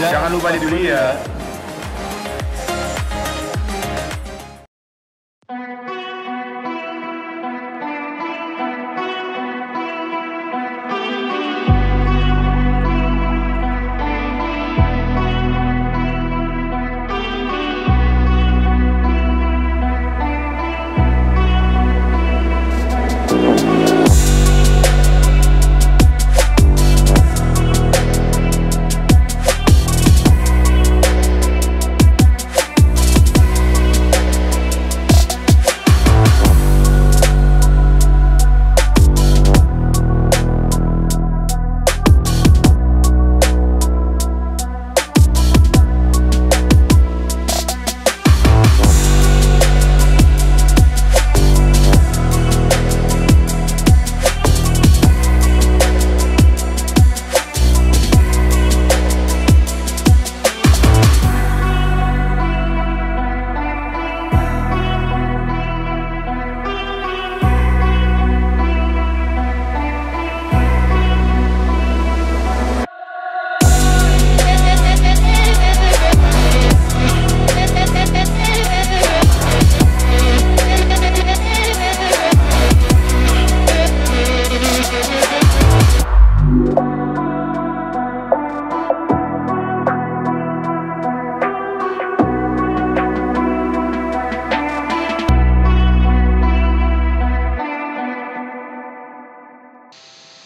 Jangan lupa dibeli ya.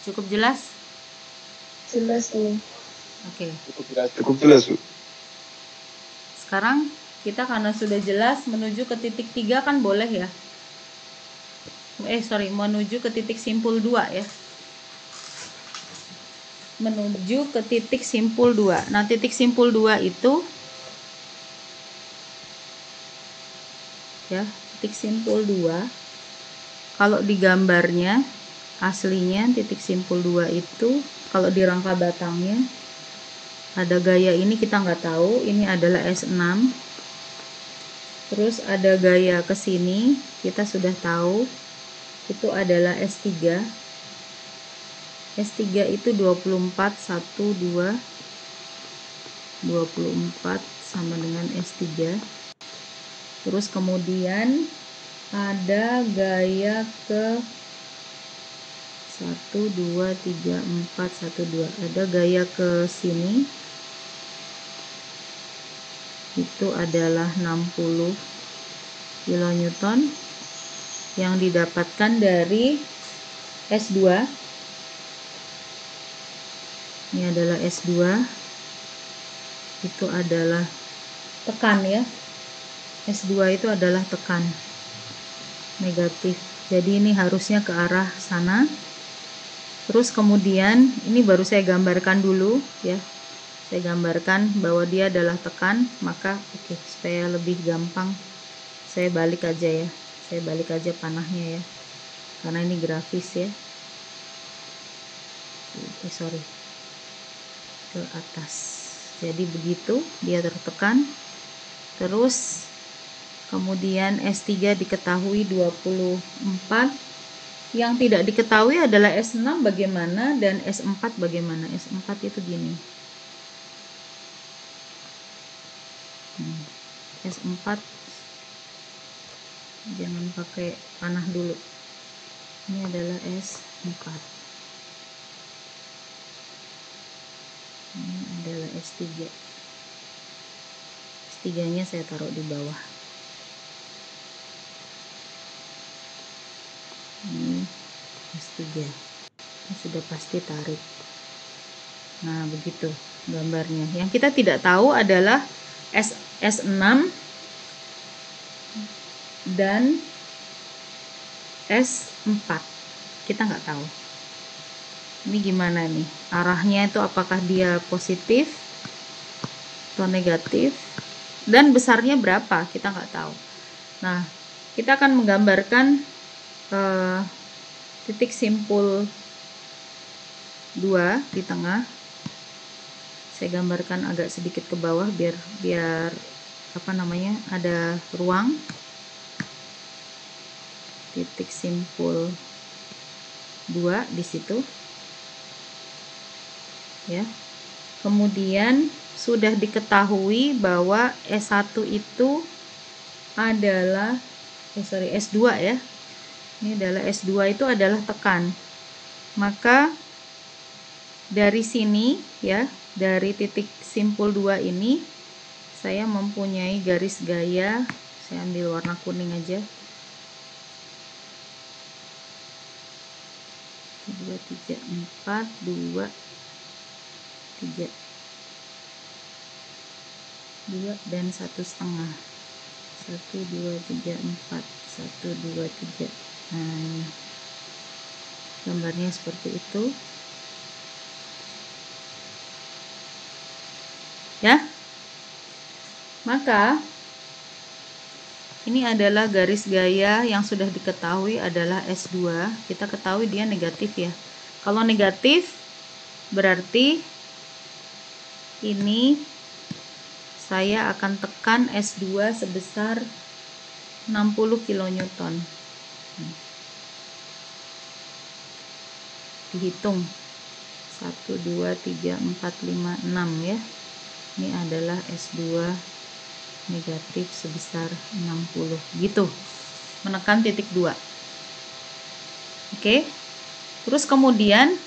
Cukup jelas? Jelas nih. Oke. Cukup jelas, Bu. Sekarang kita karena sudah jelas menuju ke titik 3 kan boleh ya? Menuju ke titik simpul 2 ya. Menuju ke titik simpul 2. Nah, titik simpul 2 itu ya, titik simpul 2 kalau di gambarnya aslinya titik simpul 2 itu kalau di rangka batangnya ada gaya ini kita nggak tahu, ini adalah S6. Terus ada gaya ke sini kita sudah tahu itu adalah S3. S3 itu 24 1 2 24 sama dengan S3. Terus kemudian ada gaya ke 1 2 3 4 1 2, ada gaya ke sini itu adalah 60 kN yang didapatkan dari S2. Ini adalah S2, itu adalah tekan ya, S2 itu adalah tekan negatif, jadi ini harusnya ke arah sana. Terus kemudian ini baru saya gambarkan dulu ya, saya gambarkan bahwa dia adalah tekan, maka oke, supaya lebih gampang saya balik aja ya, saya balik aja panahnya ya, karena ini grafis ya. Ke atas, jadi begitu dia tertekan. Terus kemudian S3 diketahui 24. Yang tidak diketahui adalah S6 bagaimana dan S4 bagaimana. S4 itu gini. S4 jangan pakai panah dulu. Ini adalah S4. Ini adalah S3. S3-nya saya taruh di bawah. Ini S3. Ini sudah pasti tarik. Nah, begitu gambarnya. Yang kita tidak tahu adalah S6 dan S4. Kita nggak tahu. Ini gimana nih? Arahnya itu apakah dia positif atau negatif? Dan besarnya berapa? Kita nggak tahu. Nah, kita akan menggambarkan titik simpul 2 di tengah. Saya gambarkan agak sedikit ke bawah biar ada ruang. Titik simpul 2 di situ ya. Kemudian sudah diketahui bahwa S1 itu adalah S2 ya. Ini adalah S2 itu adalah tekan. Maka dari sini ya, dari titik simpul 2 ini saya mempunyai garis gaya. Saya ambil warna kuning aja. 2, 3, 4, 2, 3, 2 dan 1,5. 1, 2, 3, 4, 1, 2, 3. Nah, gambarnya seperti itu ya. Maka ini adalah garis gaya yang sudah diketahui adalah S2. Kita ketahui dia negatif ya. Kalau negatif berarti ini saya akan tekan S2 sebesar 60 kN. Dihitung 1, 2, 3, 4, 5, 6 ya. Ini adalah S2 negatif sebesar 60 gitu, menekan titik 2. Oke, terus kemudian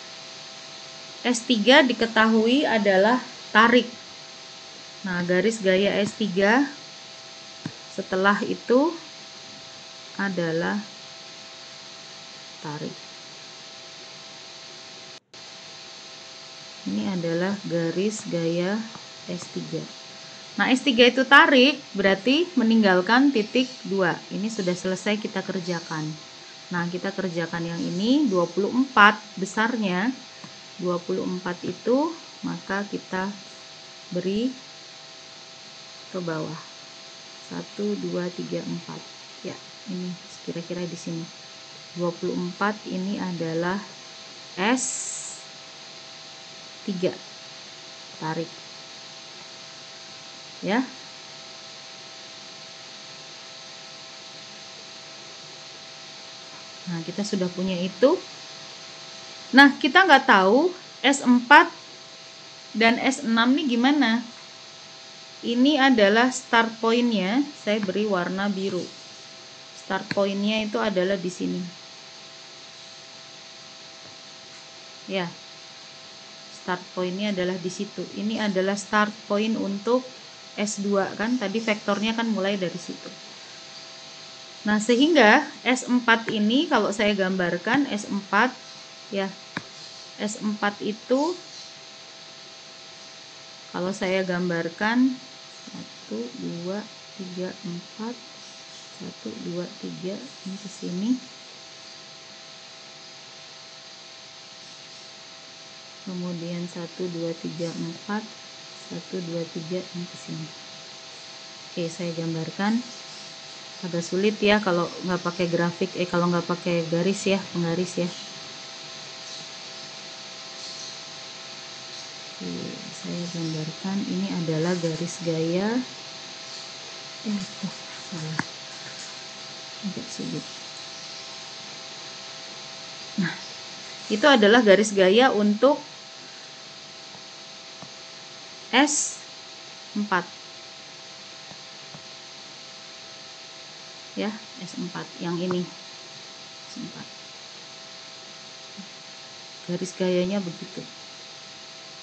S3 diketahui adalah tarik. Nah, garis gaya S3 setelah itu adalah tarik. Ini adalah garis gaya S3. Nah, S3 itu tarik berarti meninggalkan titik 2. Ini sudah selesai kita kerjakan. Nah, kita kerjakan yang ini 24 besarnya. 24 itu maka kita beri ke bawah. 1, 2, 3, 4. Ya, ini kira-kira di sini. 24 ini adalah S3. Tarik. Ya. Nah, kita sudah punya itu. Nah, kita nggak tahu S4 dan S6 nih gimana. Ini adalah start point-nya. Saya beri warna biru. Start point-nya itu adalah di sini. Ya. Start point-nya adalah di situ. Ini adalah start point untuk S2 kan, tadi vektornya kan mulai dari situ. Nah, sehingga S4 ini kalau saya gambarkan S4 ya. S4 itu kalau saya gambarkan 1, 2, 3, 4, 1, 2, 3 ini ke sini. Kemudian 1, 2, 3, 4, 1, 2, 3 ini ke sini. Oke, saya gambarkan. Agak sulit ya kalau nggak pakai grafik, kalau nggak pakai garis ya, penggaris ya. Oke, saya gambarkan. Ini adalah garis gaya. Salah. Agak sulit. Nah, itu adalah garis gaya untuk S4 ya, S4 yang ini S4. Garis gayanya begitu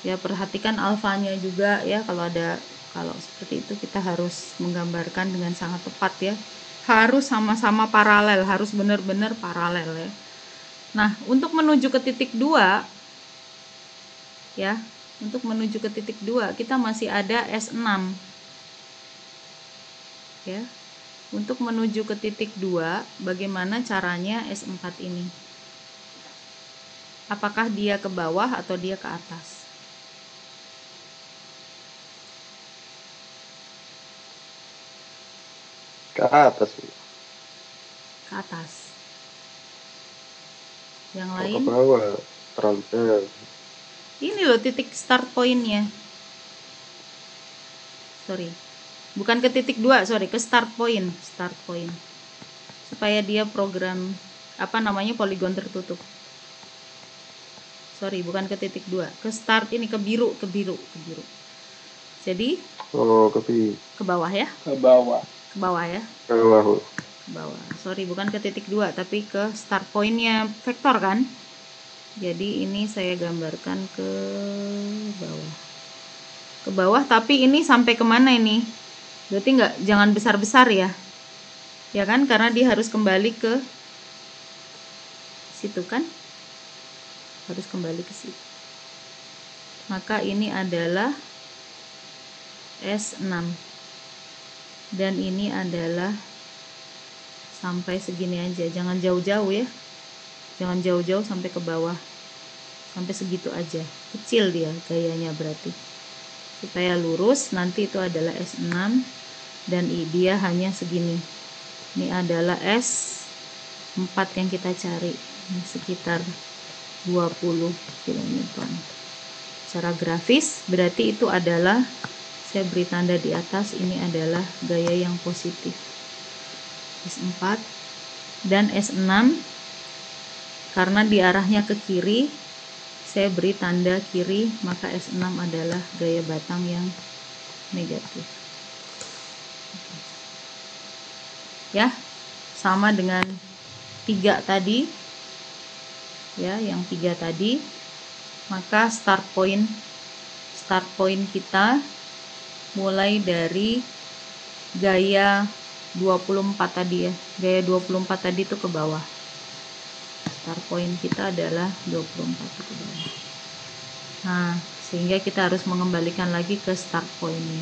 ya. Perhatikan alfanya juga ya. Kalau seperti itu kita harus menggambarkan dengan sangat tepat ya. Harus sama-sama paralel, harus benar-benar paralel ya. Nah, untuk menuju ke titik 2 ya, untuk menuju ke titik 2 kita masih ada S6 ya. Untuk menuju ke titik 2 bagaimana caranya S4 ini? Apakah dia ke bawah atau dia ke atas? Ke atas. Ke atas. Yang Kalau lain ke bawah terlalu jauh. ini loh titik start point-nya. Sorry. Bukan ke titik 2, sorry, ke start point. Start point. Supaya dia program poligon tertutup. sorry, bukan ke titik 2, ke start ini, ke biru. Jadi Oh, ke bawah ya, Ke bawah. ya, bawah. ke bawah. Sorry, bukan ke titik 2, tapi ke start pointnya vektor kan. Jadi ini saya gambarkan ke bawah, tapi ini sampai kemana ini? Berarti jangan besar-besar ya, ya kan? Karena dia harus kembali ke situ kan, harus kembali ke situ. Maka ini adalah S6 dan ini adalah sampai segini aja, jangan jauh-jauh ya, jangan jauh-jauh sampai ke bawah, sampai segitu aja, kecil dia gayanya berarti, supaya lurus. Nanti itu adalah S6 dan dia hanya segini. Ini adalah S4 yang kita cari, ini sekitar 20 kN. Secara grafis berarti itu adalah, saya beri tanda di atas, ini adalah gaya yang positif S4 dan S6 karena di arahnya ke kiri, saya beri tanda kiri, maka S6 adalah gaya batang yang negatif. Ya, sama dengan 3 tadi ya, yang 3 tadi. Maka start point kita mulai dari gaya 24 tadi ya, gaya 24 tadi itu ke bawah. Start point kita adalah 24 itu ke bawah. Nah, sehingga kita harus mengembalikan lagi ke start pointnya.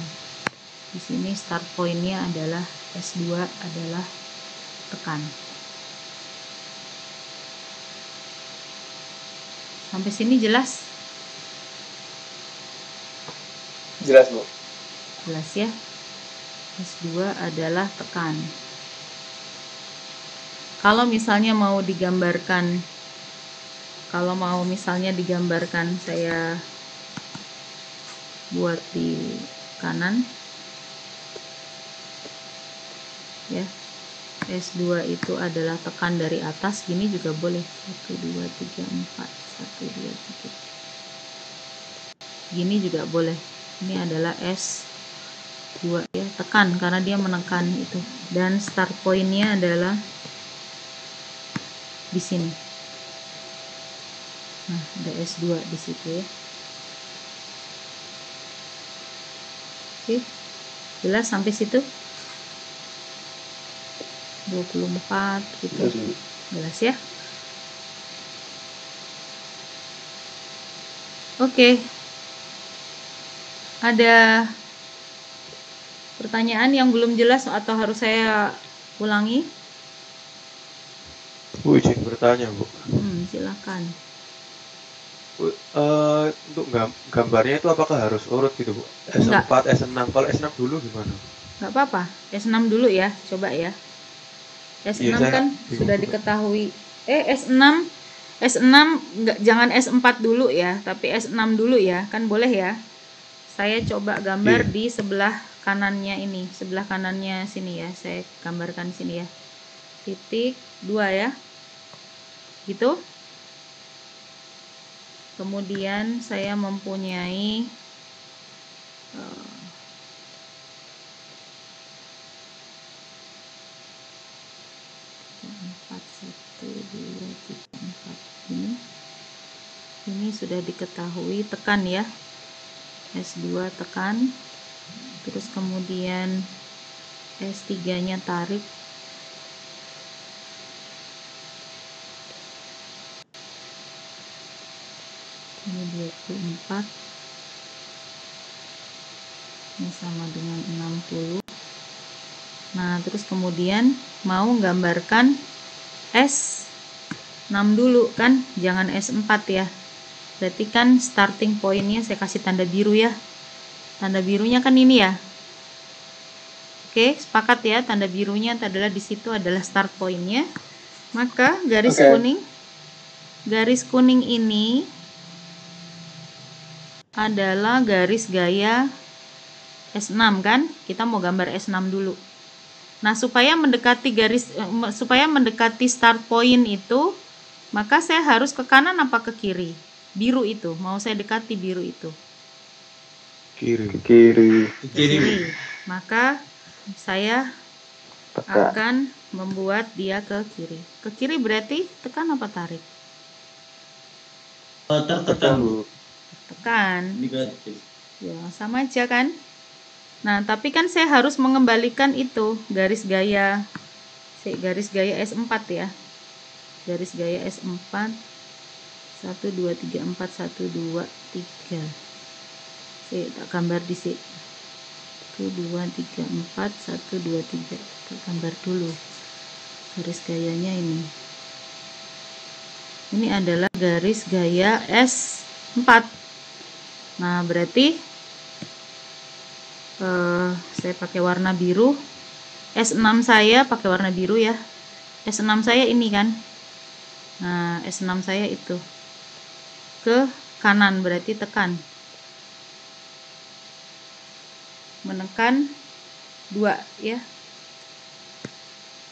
Di sini start pointnya adalah S2 adalah tekan. Sampai sini jelas? Jelas, Bu. Jelas ya. S2 adalah tekan. Kalau misalnya mau digambarkan, saya buat di kanan ya. S2 itu adalah tekan dari atas, gini juga boleh. 1 2 3 4 1 2 3. Gini juga boleh. Ini adalah S2 ya, tekan karena dia menekan itu. Dan start pointnya adalah di sini. Nah, ada S2 di situ ya. Oke. Jelas sampai situ? 24 gitu. Jelas ya? Oke. Ada pertanyaan yang belum jelas atau harus saya ulangi? Bu, izin bertanya, Bu. Silakan. Bu, untuk gambarnya itu apakah harus urut gitu, Bu? S4, S6. Kalau S6 dulu gimana? Nggak apa-apa. S6 dulu ya, coba ya. S6 Iya, kan sudah diketahui. S6 jangan S4 dulu ya, tapi S6 dulu ya, kan boleh ya. Saya coba gambar di sebelah kanannya ini, sebelah kanannya sini ya, saya gambarkan sini ya. Titik 2 ya. Gitu. Kemudian saya mempunyai 4 ini sudah diketahui tekan ya, S2 tekan, terus kemudian S3 nya tarik, ini 24, ini sama dengan 60. Nah, terus kemudian mau gambarkan S6 dulu kan, jangan S4 ya. Berarti kan starting pointnya saya kasih tanda biru ya. Tanda birunya kan ini ya. Oke, sepakat ya, tanda birunya adalah di situ adalah start pointnya. Maka garis kuning ini adalah garis gaya S6 kan? Kita mau gambar S6 dulu. Nah, supaya mendekati start point itu, maka saya harus ke kanan apa ke kiri? biru itu, mau saya dekati biru itu. Kiri. Kiri. Kiri. Maka saya Tekan. akan membuat dia ke kiri. Ke kiri berarti tekan apa tarik? Tertekan, Bu. Tekan. Negatif. Ya, sama aja kan? Nah, tapi kan saya harus mengembalikan itu garis gaya S4 ya. Garis gaya S4 1 2 3 4 1 2 3. Saya tak gambar di sini. 1 2 3 4 1 2 3. Tak gambar dulu. Garis gayanya ini. Ini adalah garis gaya S4. Nah, berarti saya pakai warna biru. S6 saya pakai warna biru ya. S6 saya ini kan. Nah, S6 saya itu ke kanan, berarti tekan. Menekan 2 ya.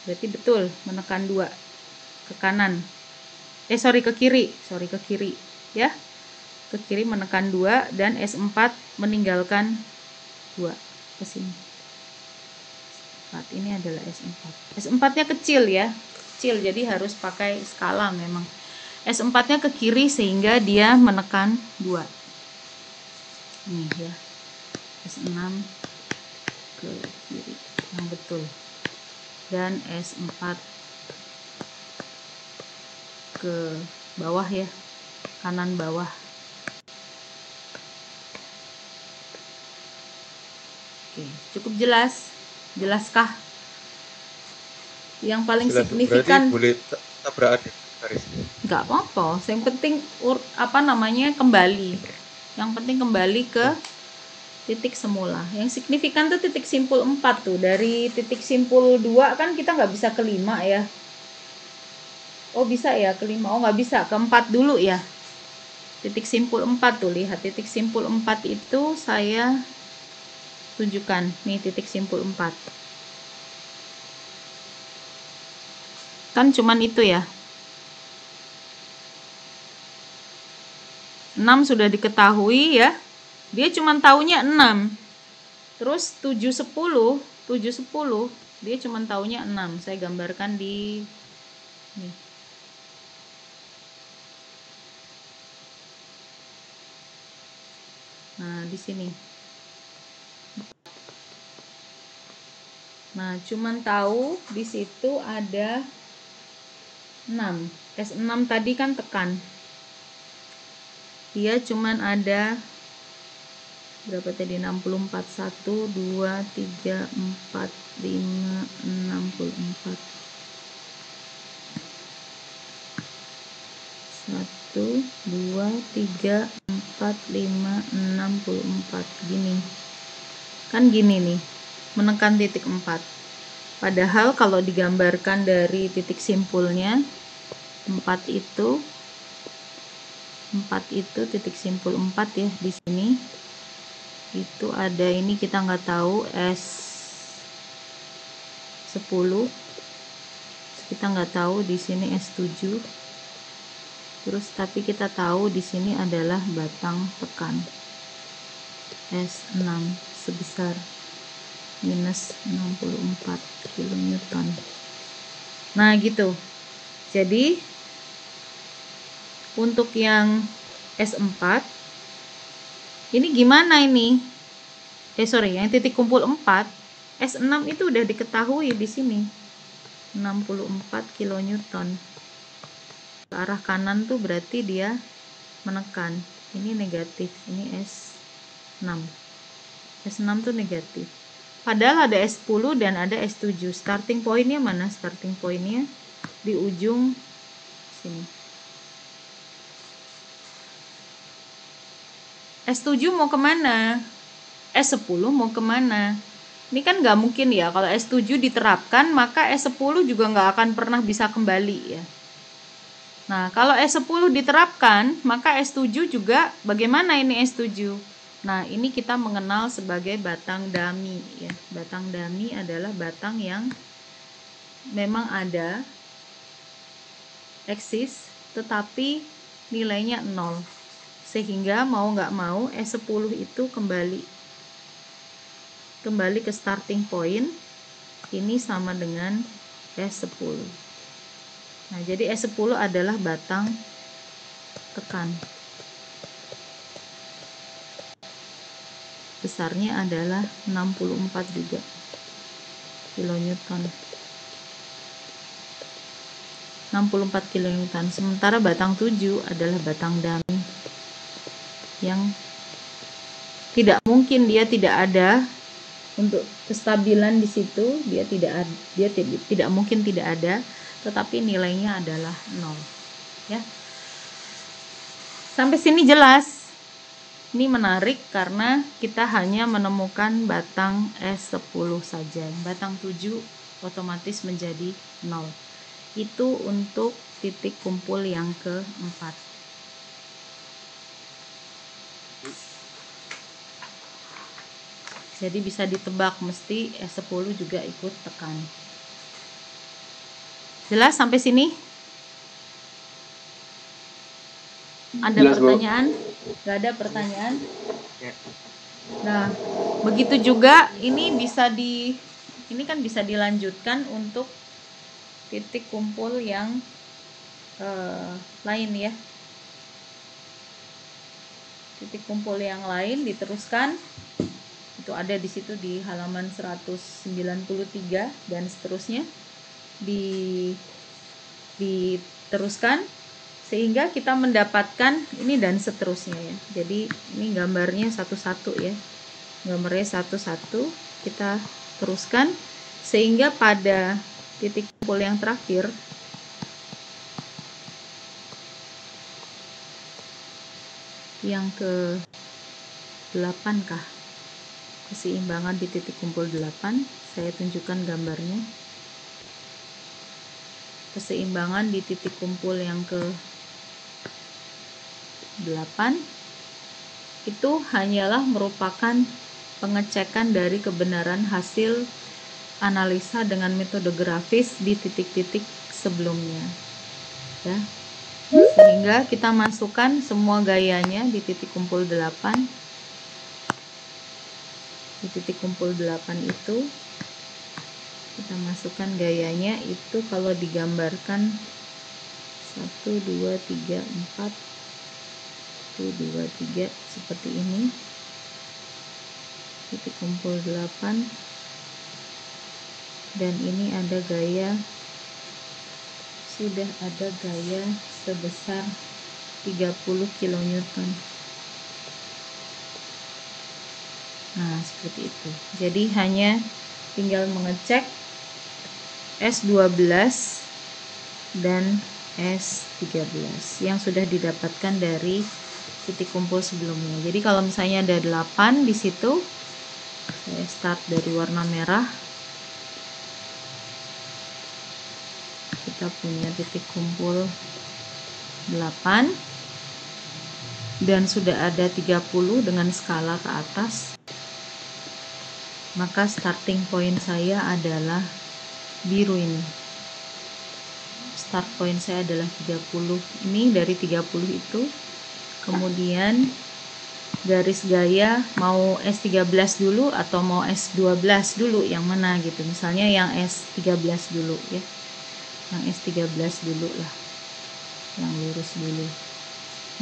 Berarti betul menekan 2 ke kanan. Ke kiri. Ke kiri ya. Ke kiri menekan 2 dan S4 meninggalkan 2 ke sini. Ini adalah S4. S4-nya kecil ya. Kecil, jadi harus pakai skala memang. S4-nya ke kiri sehingga dia menekan 2. Nih ya. S6 ke kiri. Yang betul. Dan S4 ke bawah ya. Kanan bawah. Oke, cukup jelas? Jelaskah? Yang paling Jelas, signifikan. berarti boleh tabrakan garisnya. Nggak apa-apa. Yang penting kembali. Yang penting kembali ke titik semula. Yang signifikan tuh titik simpul 4 tuh. Dari titik simpul 2 kan kita nggak bisa ke 5 ya. Oh bisa ya ke 5. Oh nggak bisa, ke 4 dulu ya. Titik simpul 4 tuh, lihat titik simpul 4 itu saya tunjukkan. Nih titik simpul 4. Kan cuman itu ya. 6 sudah diketahui ya. Dia cuman taunya 6. Terus 7 10 dia cuman taunya 6. Saya gambarkan di nih. Nah, di sini. Nah, cuman tahu di situ ada 6. S6 tadi kan tekan. Dia cuman ada berapa tadi? 64. 1 2 3 4 5 64. 1 2 3 4 5 64 gini. Kan gini nih. Menekan titik 4. Padahal kalau digambarkan dari titik simpulnya 4 itu titik simpul 4 ya di sini. Itu ada ini kita nggak tahu S10. Kita nggak tahu di sini S7. Terus tapi kita tahu di sini adalah batang tekan S6 sebesar minus 64 kN. Nah gitu. Jadi untuk yang S4 ini gimana ini? Yang titik kumpul 4 S6 itu udah diketahui di sini 64 kN. Ke arah kanan tuh berarti dia menekan. Ini negatif, ini S6. S6 tuh negatif. Padahal ada S10 dan ada S7. Starting pointnya mana? Starting pointnya di ujung sini. S7 mau kemana? S10 mau kemana? Ini kan nggak mungkin ya. Kalau S7 diterapkan, maka S10 juga nggak akan pernah bisa kembali ya. Nah, kalau S10 diterapkan, maka S7 juga bagaimana ini S7? Nah, ini kita mengenal sebagai batang dummy ya. Batang dummy adalah batang yang memang ada eksis tetapi nilainya 0. Sehingga mau nggak mau S10 itu kembali ke starting point. Ini sama dengan S10. Nah, jadi S10 adalah batang tekan. Besarnya adalah 64 juga kilonewton. 64 kilonewton. Sementara batang 7 adalah batang dummy yang tidak mungkin dia tidak ada untuk kestabilan di situ, dia tidak mungkin tidak ada, tetapi nilainya adalah 0. Ya. Sampai sini jelas. Ini menarik karena kita hanya menemukan batang S10 saja. Batang 7 otomatis menjadi 0. Itu untuk titik kumpul yang keempat. Jadi bisa ditebak mesti S10 juga ikut tekan. Jelas sampai sini? Ada Jelas, pertanyaan? Gak ada pertanyaan? Nah, begitu juga ini kan bisa dilanjutkan untuk titik kumpul yang lain ya. Titik kumpul yang lain diteruskan. Itu ada di situ di halaman 193 dan seterusnya. Diteruskan sehingga kita mendapatkan ini dan seterusnya ya. Jadi ini gambarnya satu-satu ya. Gambarnya satu-satu kita teruskan sehingga pada titik kumpul yang terakhir yang ke 8 kah? Keseimbangan di titik kumpul 8, saya tunjukkan gambarnya. Keseimbangan di titik kumpul yang ke 8 itu hanyalah merupakan pengecekan dari kebenaran hasil analisa dengan metode grafis di titik-titik sebelumnya ya. Sehingga kita masukkan semua gayanya di titik kumpul 8. Di titik kumpul 8 itu kita masukkan gayanya, itu kalau digambarkan 1, 2, 3, 4 1, 2, 3 seperti ini. Titik kumpul 8 dan ini ada gaya, sudah ada gaya sebesar 30 kilonewton. Nah, seperti itu. Jadi hanya tinggal mengecek S12 dan S13 yang sudah didapatkan dari titik kumpul sebelumnya. Jadi kalau misalnya ada 8 di situ, saya start dari warna merah. Kita punya titik kumpul 8 dan sudah ada 30 dengan skala ke atas. Maka starting point saya adalah biru ini. Start point saya adalah 30. Ini dari 30 itu. Kemudian garis gaya mau S13 dulu atau mau S12 dulu, yang mana gitu. Misalnya yang S13 dulu ya. Yang S13 dulu lah. Yang lurus dulu.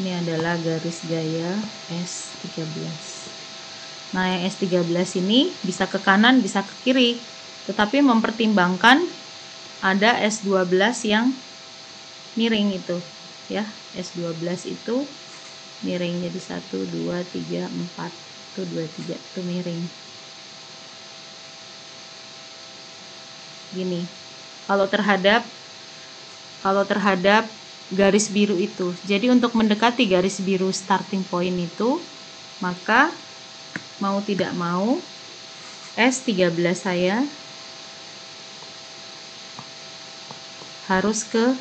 Ini adalah garis gaya S13. Nah, yang S13 ini bisa ke kanan, bisa ke kiri. Tetapi mempertimbangkan ada S12 yang miring itu. Ya, S12 itu miring, jadi 1, 2, 3, 4. Itu 2, 3, itu miring. Gini. Kalau terhadap garis biru itu. Jadi untuk mendekati garis biru starting point itu, maka mau tidak mau S13 saya harus ke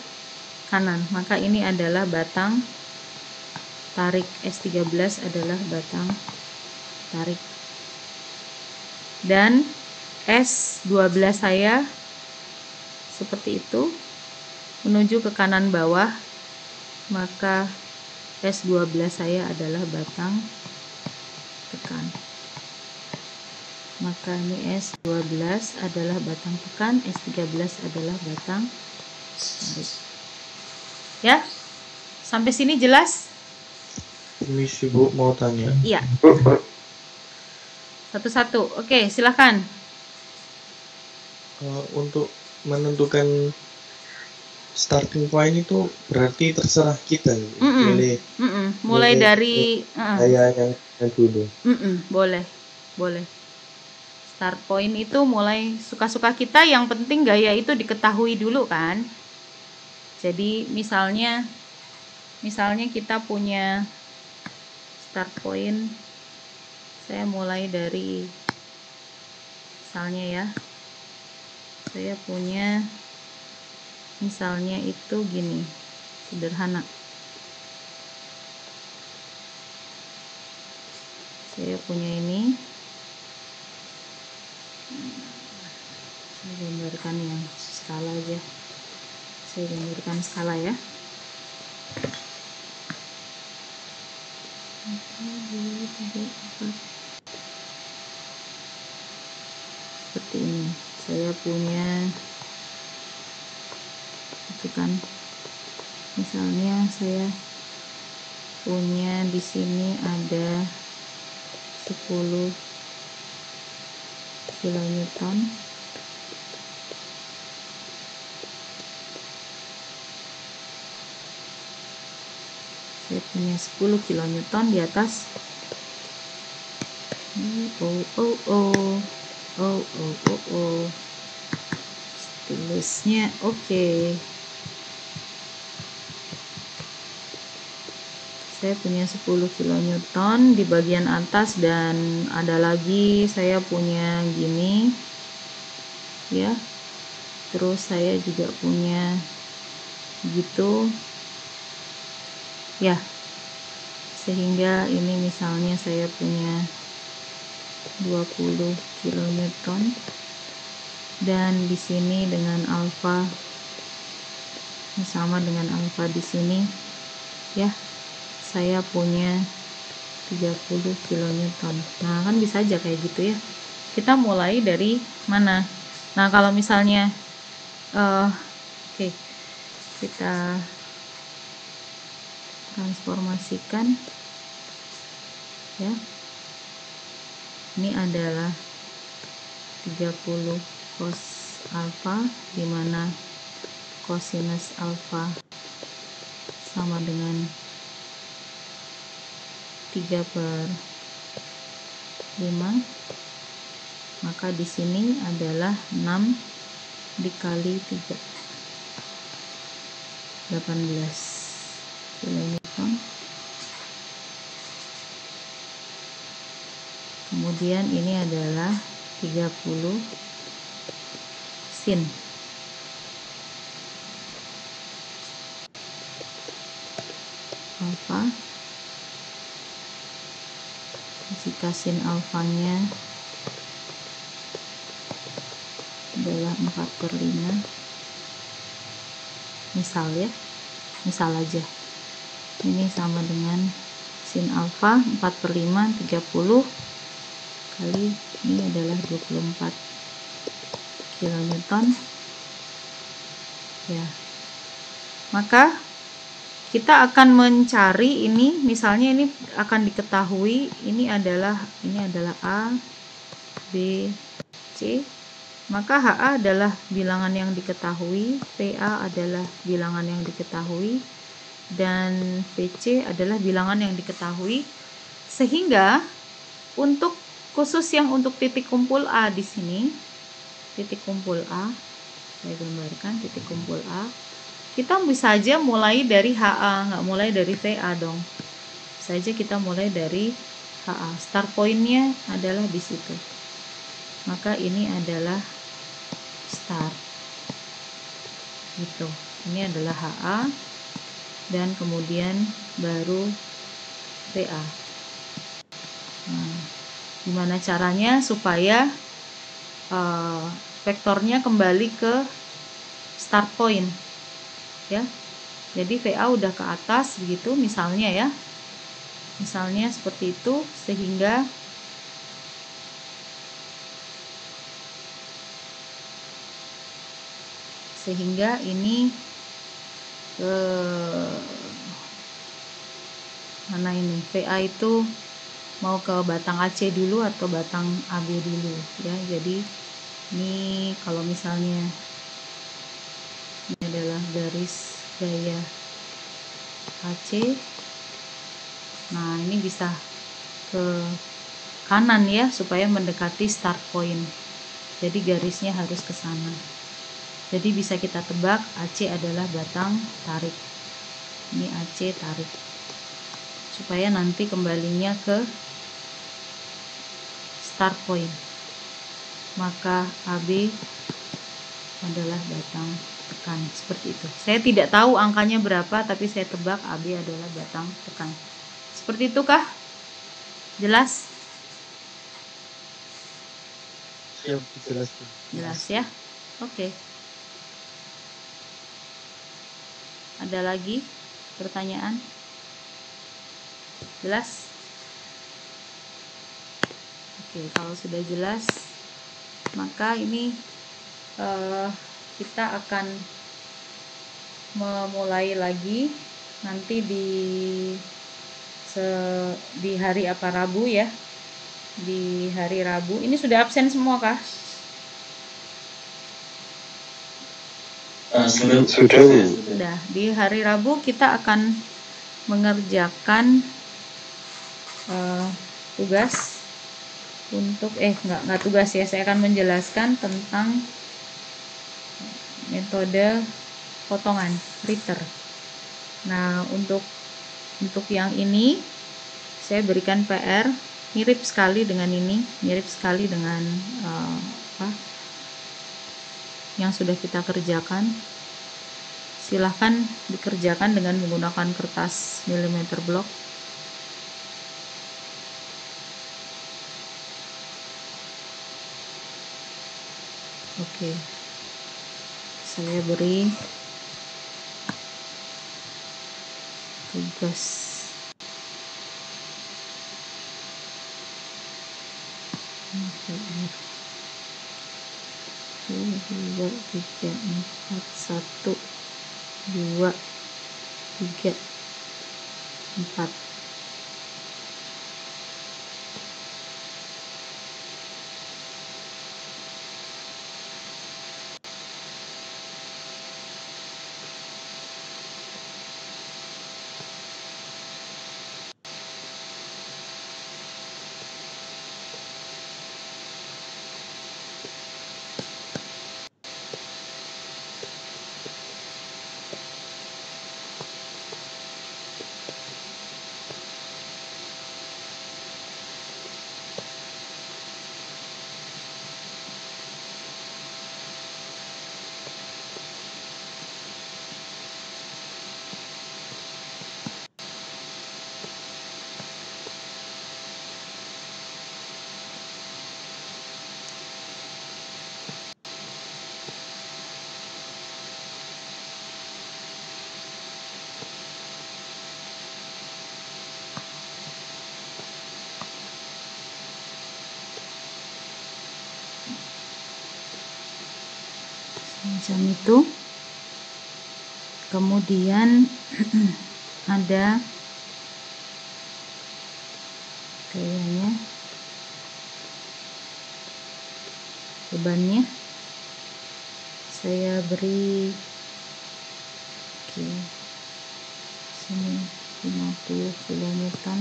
kanan. Maka ini adalah batang tarik. S13 adalah batang tarik. Dan S12 saya seperti itu menuju ke kanan bawah. Maka S12 saya adalah batang tekan. Maka ini S12 adalah batang tekan, S13 adalah batang tarik. Ya, sampai sini jelas? Permisi Bu, mau tanya. Iya. Satu-satu. Oke, silakan. Untuk menentukan starting point itu berarti terserah kita. Pilih Mulai dari saya yang dulu. boleh. Start point itu mulai suka-suka kita, yang penting gaya itu diketahui dulu kan. Jadi misalnya kita punya start point, saya mulai dari misalnya ya, saya punya misalnya itu gini, sederhana. Saya punya ini, saya gambarkan yang skala aja. Saya gambarkan skala ya. Seperti ini. Saya punya itu kan. Misalnya saya punya di sini ada 10 kilonewton. Saya punya 10 kilonewton di atas. Stilusnya oke. Saya punya 10 kilonewton di bagian atas, dan ada lagi saya punya gini ya. Terus saya juga punya gitu ya, sehingga ini misalnya saya punya 20 kilonewton, dan di sini dengan alfa sama dengan alfa di sini ya, saya punya 30 kilonewton. Nah, kan bisa aja kayak gitu ya. Kita mulai dari mana? Nah, kalau misalnya oke, kita transformasikan ya. Ini adalah 30 cos alfa, di mana cosinus alfa sama dengan 3/5. Maka di sini adalah 6 dikali 3, 18 kilonewton. Kemudian ini adalah 30 sin alfa. Jika sin alfanya adalah 4/5, misal ya, misal aja, ini sama dengan sin alfa 4/5 30 kali ini adalah 24 kilonewton ya. Maka kita akan mencari ini, misalnya ini akan diketahui ini adalah A, B, C. Maka HA adalah bilangan yang diketahui, PA adalah bilangan yang diketahui, dan PC adalah bilangan yang diketahui. Sehingga untuk khusus yang untuk titik kumpul A di sini, titik kumpul A, saya gambarkan titik kumpul A, kita bisa aja mulai dari HA, nggak mulai dari VA dong. Bisa aja kita mulai dari HA. Start point-nya adalah di situ. Maka ini adalah start. Gitu. Ini adalah HA, dan kemudian baru VA. Nah, gimana caranya supaya vektornya kembali ke start point ya. Jadi VA udah ke atas begitu misalnya ya. Misalnya seperti itu, sehingga ini mana ini VA itu mau ke batang AC dulu atau batang AB dulu ya. Jadi ini kalau misalnya ini adalah garis gaya AC, nah ini bisa ke kanan ya supaya mendekati start point. Jadi garisnya harus ke sana. Jadi bisa kita tebak AC adalah batang tarik. Ini AC tarik. Supaya nanti kembalinya ke start point. Maka AB adalah batang tekan. Seperti itu. Saya tidak tahu angkanya berapa, tapi saya tebak AB adalah batang tekan. Seperti itu kah? Jelas? Siap, dijelaskan. Jelas ya? Oke. Ada lagi pertanyaan? Jelas? Oke, kalau sudah jelas, maka ini kita akan memulai lagi nanti di hari apa, Rabu ya. Di hari Rabu. Ini sudah absen semua kah? Sudah. Di hari Rabu kita akan mengerjakan tugas untuk nggak tugas ya. Saya akan menjelaskan tentang metode potongan ritter. Nah, untuk yang ini saya berikan PR mirip sekali dengan ini, mirip sekali dengan yang sudah kita kerjakan. Silahkan dikerjakan dengan menggunakan kertas milimeter block. Oke. Saya beri tugas dua, tiga, empat, 1, 2, 3, 4. Macam itu. Kemudian ada kayaknya bebannya saya beri sini 50 kN,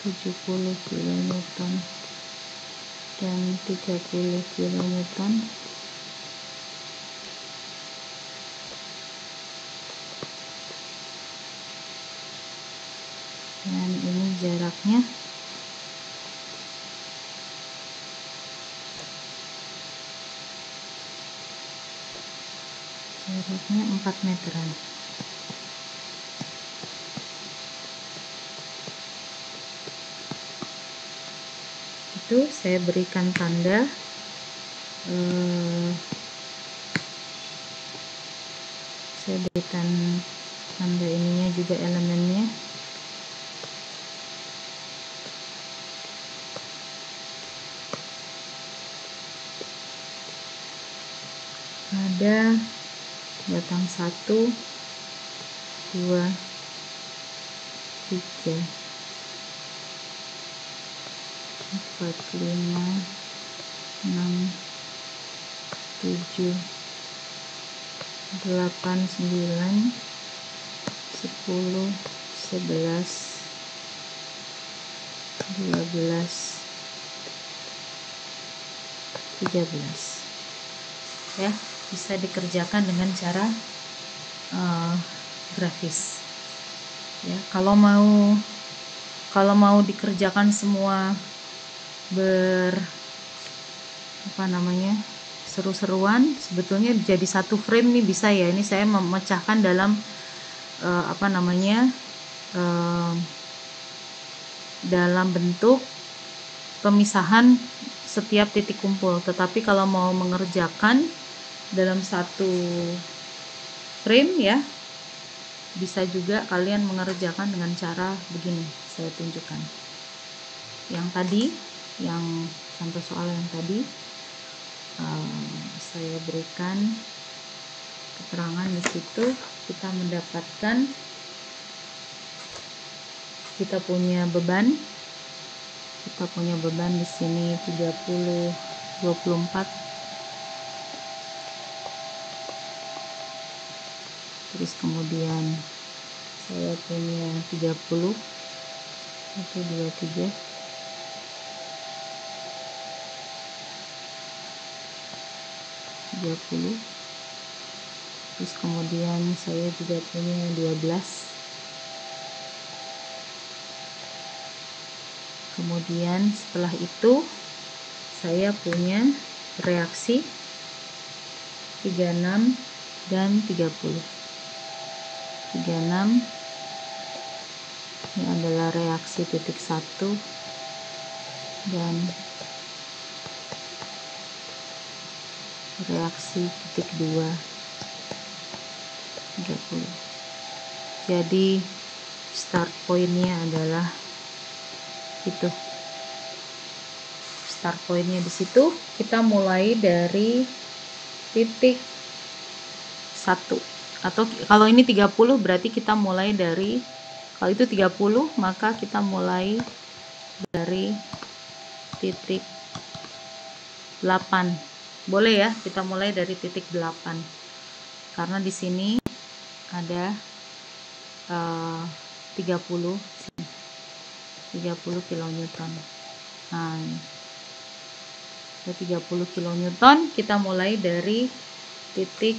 70 kN dan 30 kN. Dan ini jaraknya jaraknya 4 meteran. Itu saya berikan tanda saya berikan tanda ininya juga elemennya. Ada batang 1, 2, 3, 4, 5, 6, 7, 8, 9, 10, 11, 12, 13. Ya, bisa dikerjakan dengan cara grafis. Ya, kalau mau dikerjakan semua seru-seruan, sebetulnya jadi satu frame nih bisa ya. Ini saya memecahkan dalam dalam bentuk pemisahan setiap titik kumpul. Tetapi kalau mau mengerjakan dalam satu frame ya, bisa juga kalian mengerjakan dengan cara begini. Saya tunjukkan yang tadi, yang contoh soal yang tadi, saya berikan keterangan di situ. Kita mendapatkan, kita punya beban di sini 30, 24. Terus kemudian saya punya 30, 1, 2, 3, 30. Terus kemudian saya juga punya 12. Kemudian setelah itu saya punya reaksi 36 dan 30. 36 ini adalah reaksi titik 1 dan reaksi titik 2, 30. Jadi start pointnya adalah itu. Start pointnya di situ. Kita mulai dari titik 1. Atau kalau ini 30 berarti kita mulai dari, kalau itu 30 maka kita mulai dari titik 8. Boleh ya, kita mulai dari titik 8. Karena di sini ada 30 kilonewton. Nah, ada 30 kilonewton, kita mulai dari titik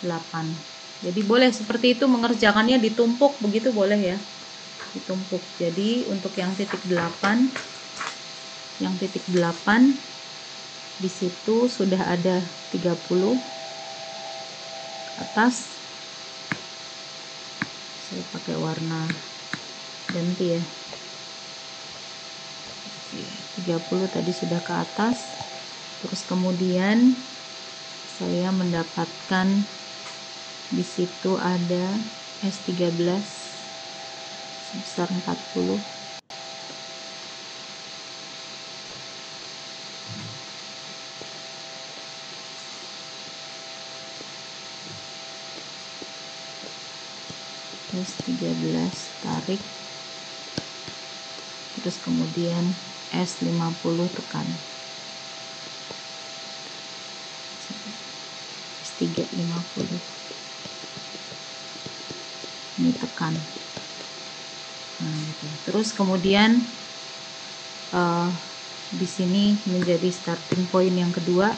8. Jadi boleh seperti itu mengerjakannya, ditumpuk begitu boleh ya. Ditumpuk. Jadi untuk yang titik 8, di situ sudah ada 30 atas. Saya pakai warna ganti ya. 30 tadi sudah ke atas. Terus kemudian saya mendapatkan di situ ada S13 sebesar 40. S13 tarik, terus kemudian S50 tekan. S350 ini tekan. Nah, gitu. Terus kemudian di sini menjadi starting point yang kedua.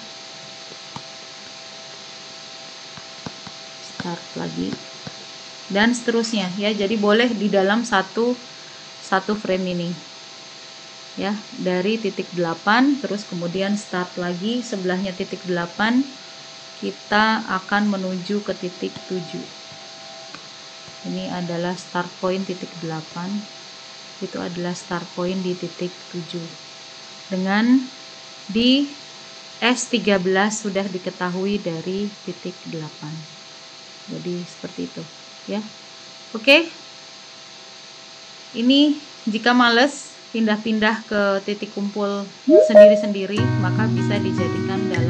Start lagi dan seterusnya ya. Jadi boleh di dalam satu frame ini ya, dari titik 8 terus kemudian start lagi sebelahnya titik 8, kita akan menuju ke titik 7. Ini adalah start point titik 8, itu adalah start point di titik 7. Dengan di S13 sudah diketahui dari titik 8. Jadi seperti itu ya. Oke. Ini jika males pindah-pindah ke titik kumpul sendiri-sendiri, maka bisa dijadikan dalam